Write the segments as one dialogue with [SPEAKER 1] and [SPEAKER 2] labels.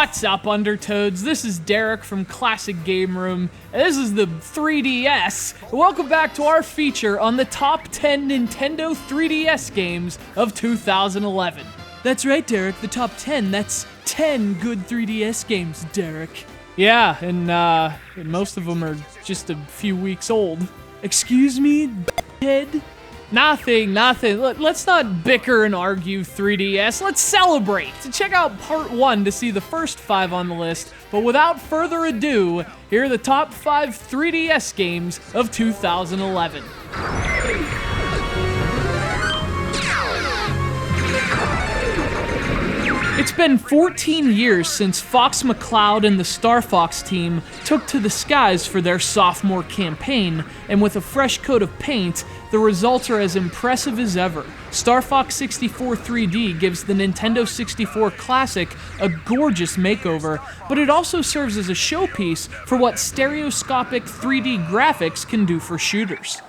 [SPEAKER 1] What's up, Undertoads? This is Derek from Classic Game Room, and this is the 3DS. Welcome back to our feature on the top 10 Nintendo 3DS games of 2011.
[SPEAKER 2] That's right, Derek, the top 10. That's 10 good 3DS games, Derek.
[SPEAKER 1] Yeah, and most of them are just a few weeks old.
[SPEAKER 2] Excuse me, head?
[SPEAKER 1] Nothing. Let's not bicker and argue, 3DS. Let's celebrate. Check out part 1 to see the first 5 on the list. But without further ado, here are the top 5 3DS games of 2011. It's been 14 years since Fox McCloud and the Star Fox team took to the skies for their sophomore campaign, and with a fresh coat of paint, the results are as impressive as ever. Star Fox 64 3D gives the Nintendo 64 Classic a gorgeous makeover, but it also serves as a showpiece for what stereoscopic 3D graphics can do for shooters.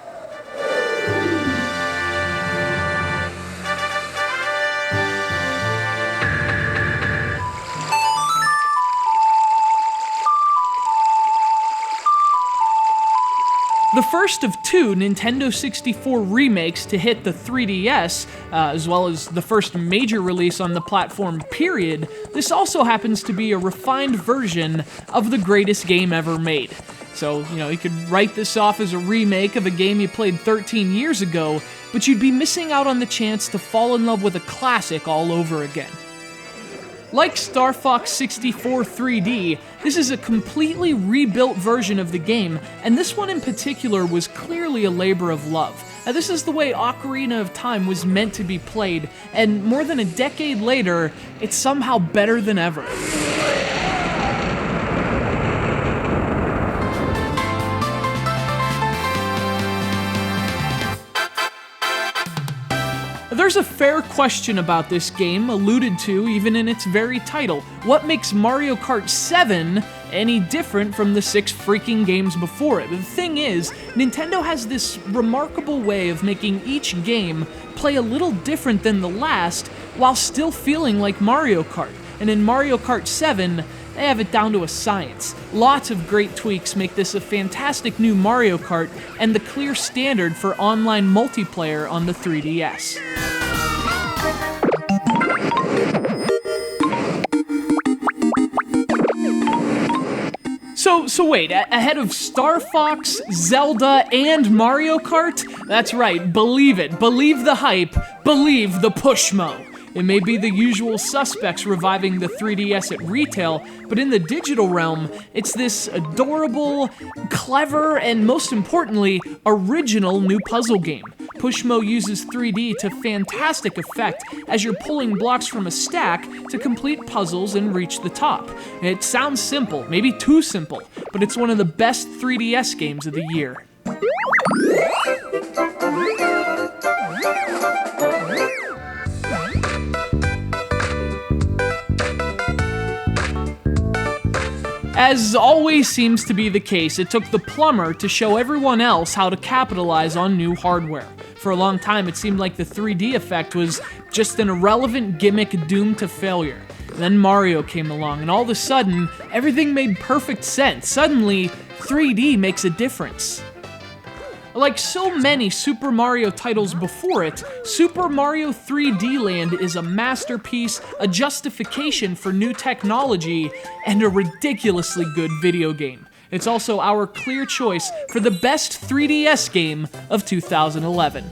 [SPEAKER 1] The first of 2 Nintendo 64 remakes to hit the 3DS, as well as the first major release on the platform, period, this also happens to be a refined version of the greatest game ever made. So, you could write this off as a remake of a game you played 13 years ago, but you'd be missing out on the chance to fall in love with a classic all over again. Like Star Fox 64 3D, this is a completely rebuilt version of the game, and this one in particular was clearly a labor of love. Now, this is the way Ocarina of Time was meant to be played, and more than a decade later, it's somehow better than ever. There's a fair question about this game, alluded to even in its very title. What makes Mario Kart 7 any different from the 6 freaking games before it? But the thing is, Nintendo has this remarkable way of making each game play a little different than the last, while still feeling like Mario Kart. And in Mario Kart 7, they have it down to a science. Lots of great tweaks make this a fantastic new Mario Kart, and the clear standard for online multiplayer on the 3DS. So wait, ahead of Star Fox, Zelda, and Mario Kart? That's right, believe it, believe the hype, believe the Pushmo. It may be the usual suspects reviving the 3DS at retail, but in the digital realm, it's this adorable, clever, and most importantly, original new puzzle game. Pushmo uses 3D to fantastic effect as you're pulling blocks from a stack to complete puzzles and reach the top. It sounds simple, maybe too simple, but it's one of the best 3DS games of the year. As always seems to be the case, it took the plumber to show everyone else how to capitalize on new hardware. For a long time, it seemed like the 3D effect was just an irrelevant gimmick doomed to failure. Then Mario came along, and all of a sudden, everything made perfect sense. Suddenly, 3D makes a difference. Like so many Super Mario titles before it, Super Mario 3D Land is a masterpiece, a justification for new technology, and a ridiculously good video game. It's also our clear choice for the best 3DS game of 2011.